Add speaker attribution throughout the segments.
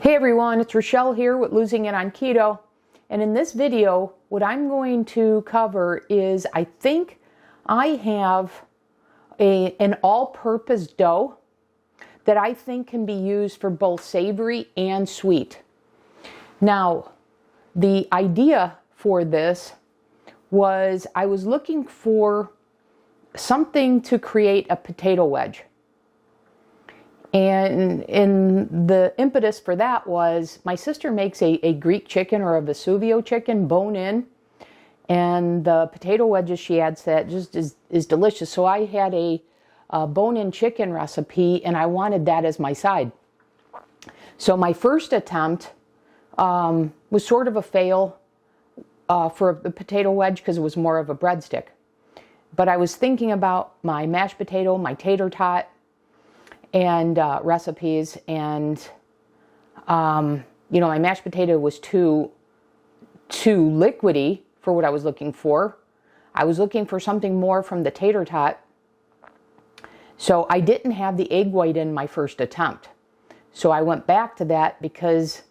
Speaker 1: Hey everyone, it's Rochelle here with Losing It on Keto. And in this video, what I'm going to cover is I think I have an all-purpose dough that I think can be used for both savory and sweet. Now, the idea for this was I was looking for something to create a potato wedge. And the impetus for that was my sister makes a Greek chicken or a Vesuvio chicken bone in, and the potato wedges she adds to that just is delicious. So I had a bone-in chicken recipe and I wanted that as my side. So my first attempt was sort of a fail for the potato wedge because it was more of a breadstick. But I was thinking about my mashed potato, my tater tot, and recipes, and you know, my mashed potato was too liquidy for what I was looking for. I was looking for something more from the tater tot, so I didn't have the egg white in my first attempt. So I went back to that because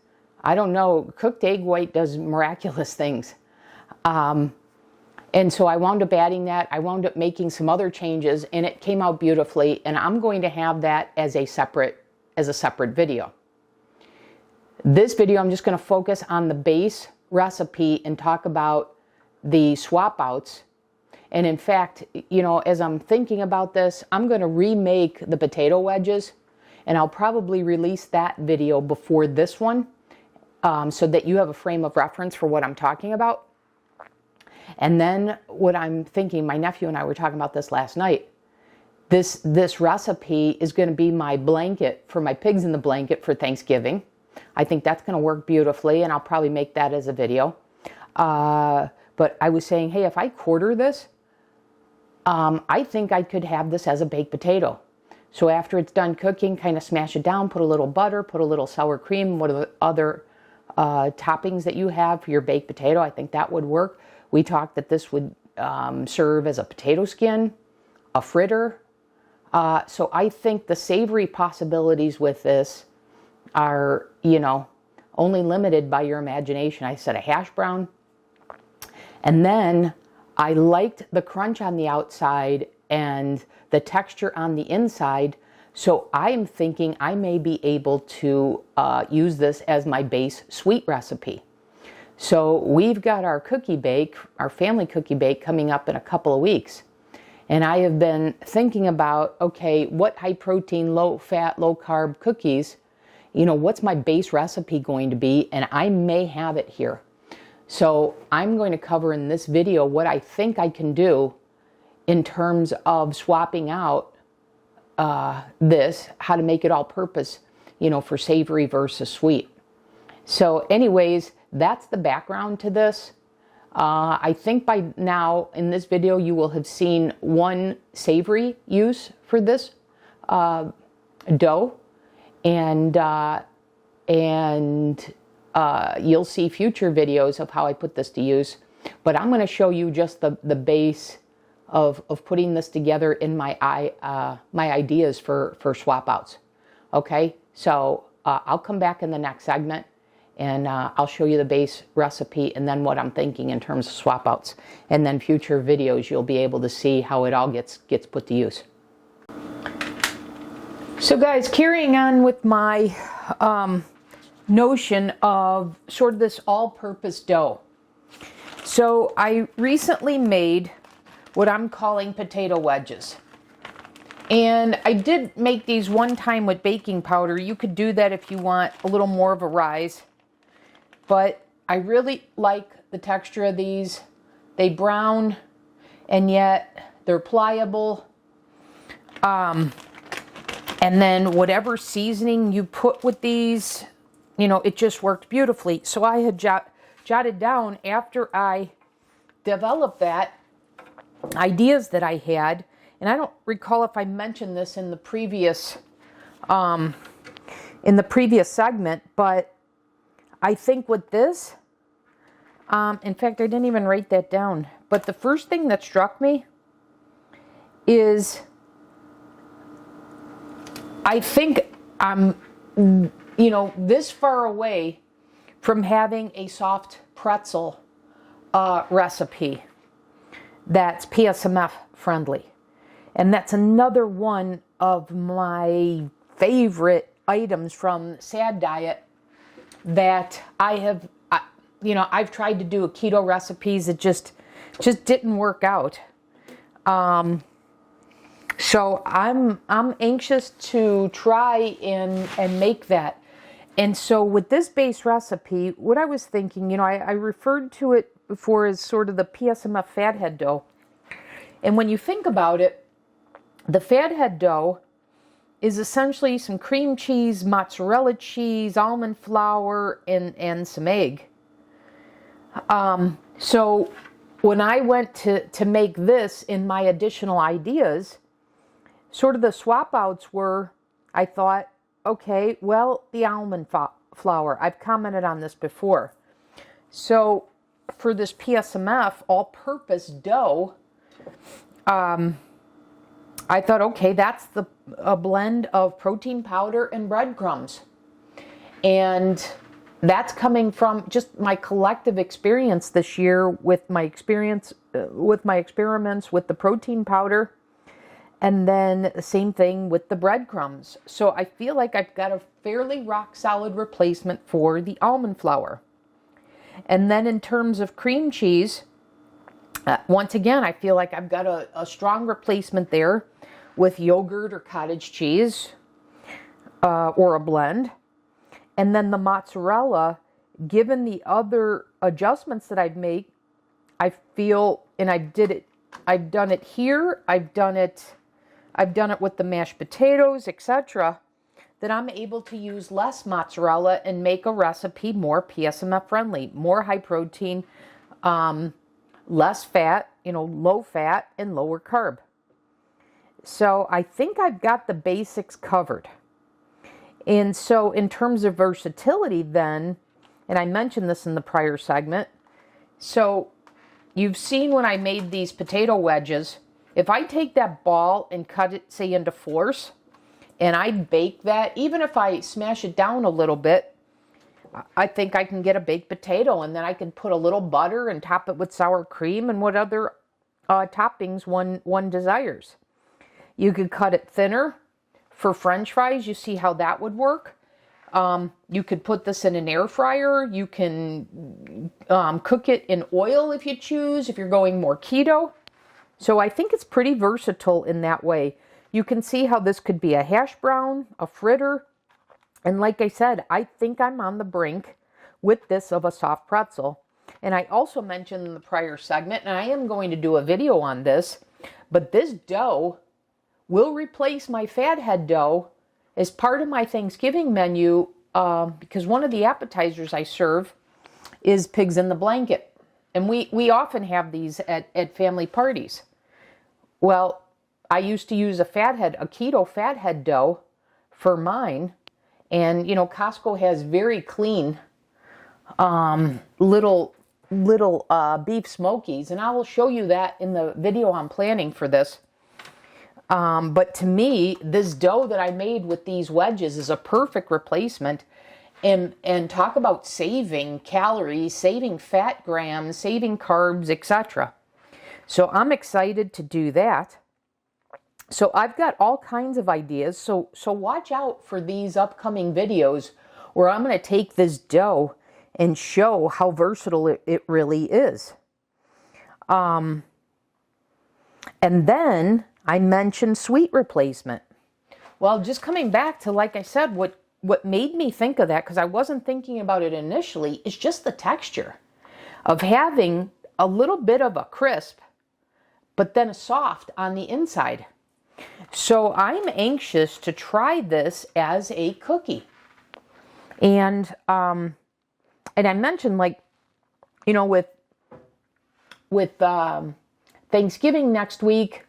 Speaker 1: I don't know, cooked egg white does miraculous things. And so I wound up adding that. I wound up making some other changes and it came out beautifully, and I'm going to have that as a separate video. This video I'm just going to focus on the base recipe and talk about the swap outs. And in fact, you know, as I'm thinking about this, I'm going to remake the potato wedges, and I'll probably release that video before this one, so that you have a frame of reference for what I'm talking about. And then what I'm thinking, my nephew and I were talking about this last night, this recipe is going to be my blanket for my pigs in the blanket for Thanksgiving. I think that's going to work beautifully, and I'll probably make that as a video. But I was saying, hey, if I quarter this, I think I could have this as a baked potato. So after it's done cooking, kind of smash it down, put a little butter, put a little sour cream, what are the other toppings that you have for your baked potato. I think that would work. We talked that this would serve as a potato skin, a fritter. So I think the savory possibilities with this are, you know, only limited by your imagination. I said a hash brown. And then I liked the crunch on the outside and the texture on the inside. So I'm thinking I may be able to use this as my base sweet recipe. So we've got our cookie bake, our family cookie bake, coming up in a couple of weeks. And I have been thinking about, okay, what high protein, low fat, low carb cookies, you know, what's my base recipe going to be? And I may have it here. So I'm going to cover in this video what I think I can do in terms of swapping out this, how to make it all purpose, you know, for savory versus sweet. So anyways, that's the background to this. I think by now in this video you will have seen one savory use for this dough, and you'll see future videos of how I put this to use. But I'm going to show you just the base of putting this together in my ideas for swap outs. Okay, so I'll come back in the next segment, and I'll show you the base recipe and then what I'm thinking in terms of swap outs. And then future videos you'll be able to see how it all gets put to use. So guys, carrying on with my notion of sort of this all-purpose dough. So I recently made what I'm calling potato wedges. And I did make these one time with baking powder. You could do that if you want a little more of a rise. But I really like the texture of these. They brown, and yet they're pliable. And then whatever seasoning you put with these, you know, it just worked beautifully. So I had jotted down, after I developed that, ideas that I had. And I don't recall if I mentioned this in the previous segment, but I think with this, in fact, I didn't even write that down, but the first thing that struck me is I think I'm you know, this far away from having a soft pretzel recipe that's PSMF friendly. And that's another one of my favorite items from SAD diet that I have, you know, I've tried to do a keto recipes. It just didn't work out. So I'm anxious to try and make that. And so with this base recipe, what I was thinking, you know, I referred to it before as sort of the PSMF fathead dough. And when you think about it, the fathead dough is essentially some cream cheese, mozzarella cheese, almond flour, and some egg. So when I went to make this in my additional ideas, sort of the swap outs were, I thought, okay, well, the almond flour. I've commented on this before. So for this PSMF All Purpose Dough, I thought, okay, that's a blend of protein powder and breadcrumbs. And that's coming from just my collective experience this year with my experiments with the protein powder. And then the same thing with the breadcrumbs. So I feel like I've got a fairly rock solid replacement for the almond flour. And then in terms of cream cheese, once again, I feel like I've got a strong replacement there with yogurt or cottage cheese or a blend. And then the mozzarella, given the other adjustments that I've made, I feel, and I've done it here, I've done it with the mashed potatoes, etc., that I'm able to use less mozzarella and make a recipe more PSMF friendly, more high protein, less fat, you know, low fat and lower carb. So I think I've got the basics covered. And so in terms of versatility then, and I mentioned this in the prior segment, so you've seen when I made these potato wedges, if I take that ball and cut it, say, into fourths, and I bake that, even if I smash it down a little bit, I think I can get a baked potato, and then I can put a little butter and top it with sour cream and what other toppings one desires. You could cut it thinner for French fries. You see how that would work. You could put this in an air fryer. You can cook it in oil if you choose, if you're going more keto. So I think it's pretty versatile in that way. You can see how this could be a hash brown, a fritter. And like I said, I think I'm on the brink with this of a soft pretzel. And I also mentioned in the prior segment, and I am going to do a video on this, but this dough will replace my fathead dough as part of my Thanksgiving menu because one of the appetizers I serve is pigs in the blanket. And we often have these at family parties. Well, I used to use a keto fathead dough for mine. And, you know, Costco has very clean little beef smokies. And I will show you that in the video I'm planning for this. But to me, this dough that I made with these wedges is a perfect replacement. And talk about saving calories, saving fat grams, saving carbs, etc. So I'm excited to do that. So I've got all kinds of ideas. So watch out for these upcoming videos where I'm going to take this dough and show how versatile it really is. And then I mentioned sweet replacement. Well, just coming back to, like I said, what made me think of that, because I wasn't thinking about it initially, is just the texture of having a little bit of a crisp, but then a soft on the inside. So I'm anxious to try this as a cookie. And I mentioned, like, you know, with Thanksgiving next week,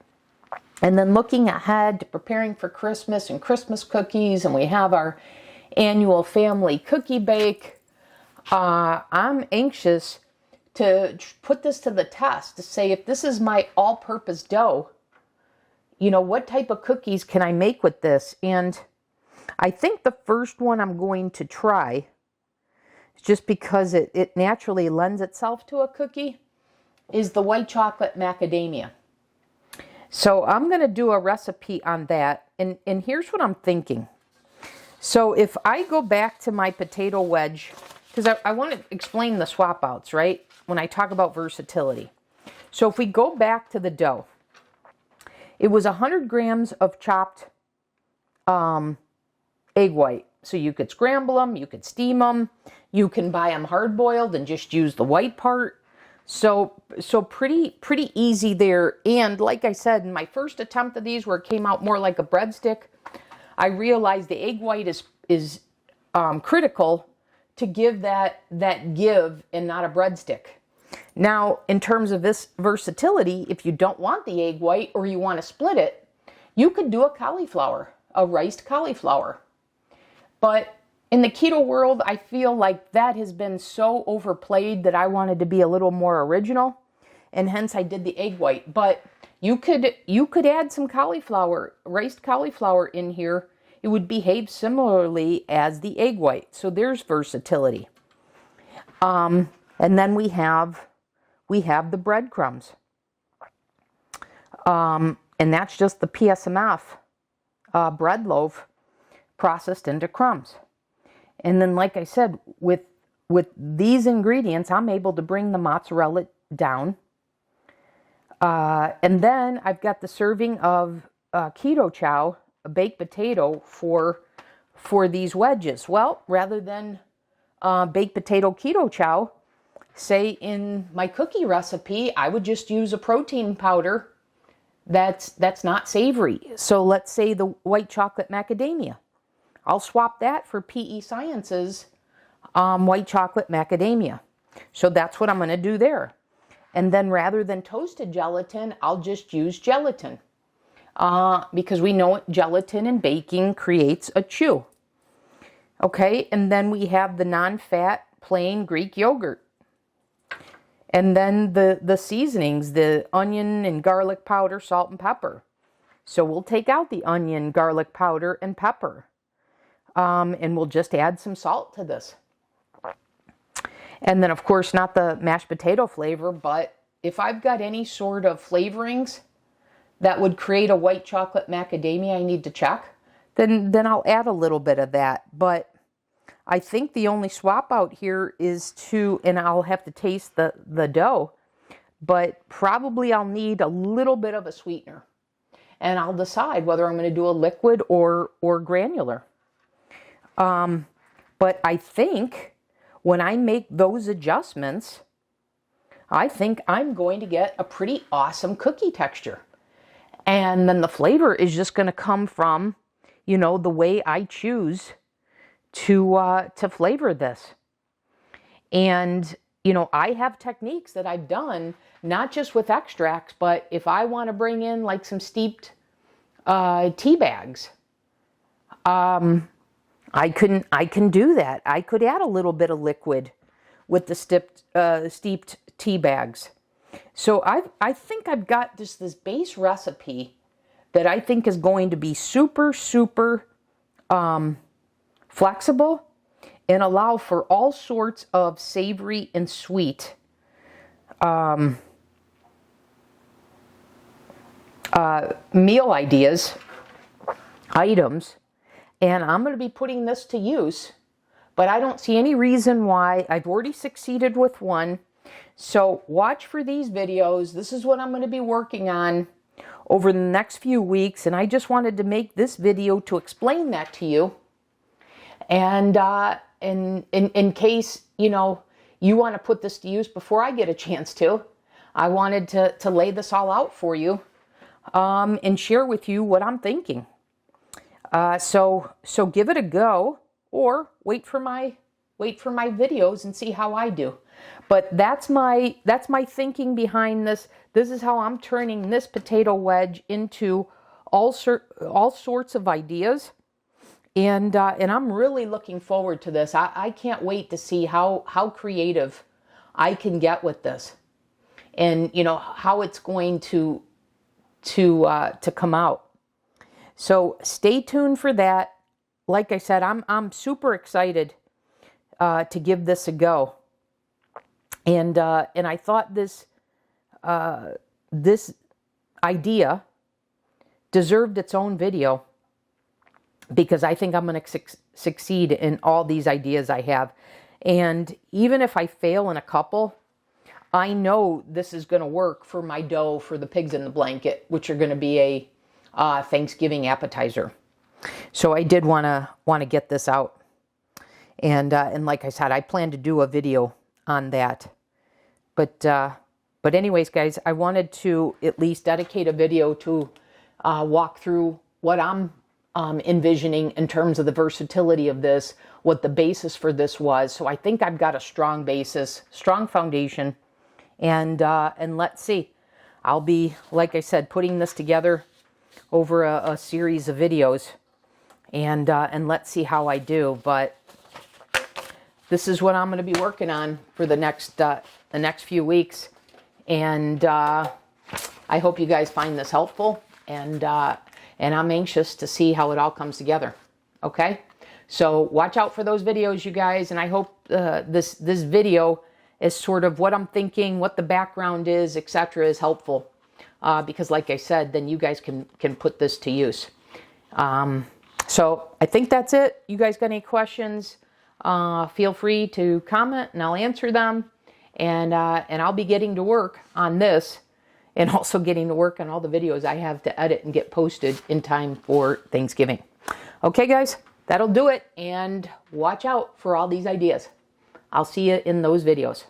Speaker 1: and then looking ahead to preparing for Christmas and Christmas cookies, and we have our annual family cookie bake. I'm anxious to put this to the test to say, if this is my all-purpose dough, you know, what type of cookies can I make with this? And I think the first one I'm going to try, just because it naturally lends itself to a cookie, is the white chocolate macadamia. So I'm going to do a recipe on that. And here's what I'm thinking. So if I go back to my potato wedge, because I want to explain the swap outs, right? When I talk about versatility. So if we go back to the dough, it was 100 grams of chopped egg white. So you could scramble them, you could steam them, you can buy them hard boiled and just use the white part. So pretty easy there. And like I said, in my first attempt of these, where it came out more like a breadstick, I realized the egg white is critical to give that give and not a breadstick. Now, in terms of this versatility, if you don't want the egg white or you want to split it, you could do a riced cauliflower. But in the keto world, I feel like that has been so overplayed that I wanted to be a little more original, and hence I did the egg white. But you could add some riced cauliflower in here. It would behave similarly as the egg white. So there's versatility. And then we have the breadcrumbs. And that's just the PSMF bread loaf processed into crumbs. And then, like I said, with these ingredients, I'm able to bring the mozzarella down. And then I've got the serving of keto chow, a baked potato for these wedges. Well, rather than baked potato keto chow, say in my cookie recipe, I would just use a protein powder that's not savory. So let's say the white chocolate macadamia. I'll swap that for PE Science's white chocolate macadamia. So that's what I'm going to do there. And then rather than toasted gelatin, I'll just use gelatin. Because we know gelatin in baking creates a chew. Okay, and then we have the non-fat plain Greek yogurt. And then the seasonings, the onion and garlic powder, salt and pepper. So we'll take out the onion, garlic powder, and pepper. And we'll just add some salt to this. And then, of course, not the mashed potato flavor, but if I've got any sort of flavorings that would create a white chocolate macadamia I need to check, then I'll add a little bit of that. But I think the only swap out here is and I'll have to taste the dough, but probably I'll need a little bit of a sweetener. And I'll decide whether I'm going to do a liquid or granular. But I think when I make those adjustments, I think I'm going to get a pretty awesome cookie texture. And then the flavor is just going to come from, the way I choose to flavor this. And, I have techniques that I've done, not just with extracts, but if I want to bring in like some steeped tea bags, I can do that. I could add a little bit of liquid with the steeped tea bags. So I think I've got just this base recipe that I think is going to be super, super flexible and allow for all sorts of savory and sweet meal items. And I'm going to be putting this to use, but I don't see any reason why. I've already succeeded with one. So watch for these videos. This is what I'm going to be working on over the next few weeks. And I just wanted to make this video to explain that to you. And in case, you want to put this to use before I get a chance to, I wanted to lay this all out for you and share with you what I'm thinking. So give it a go, or wait for my videos and see how I do. But that's my thinking behind this. This is how I'm turning this potato wedge into all sorts of ideas. And I'm really looking forward to this. I can't wait to see how creative I can get with this, and how it's going to come out. So stay tuned for that. like I said, I'm super excited to give this a go. And I thought this idea deserved its own video, because I think I'm going to succeed in all these ideas I have. And even if I fail in a couple, I know this is going to work for my dough for the pigs in the blanket, which are going to be a Thanksgiving appetizer. So I did want to get this out. And like I said, I plan to do a video on that. But anyways, guys, I wanted to at least dedicate a video to walk through what I'm envisioning in terms of the versatility of this, what the basis for this was. So I think I've got a strong basis, strong foundation, and let's see. I'll be, like I said, putting this together over a series of videos, and let's see how I do. But this is what I'm going to be working on for the next few weeks, and I hope you guys find this helpful, and I'm anxious to see how it all comes together. Okay, so watch out for those videos, you guys, and I hope this video is sort of what I'm thinking, what the background is, etc., is helpful, because like I said, then you guys can put this to use. So I think that's it. You guys got any questions? Feel free to comment, and I'll answer them. And I'll be getting to work on this, and also getting to work on all the videos I have to edit and get posted in time for Thanksgiving. Okay, guys, that'll do it. And watch out for all these ideas. I'll see you in those videos.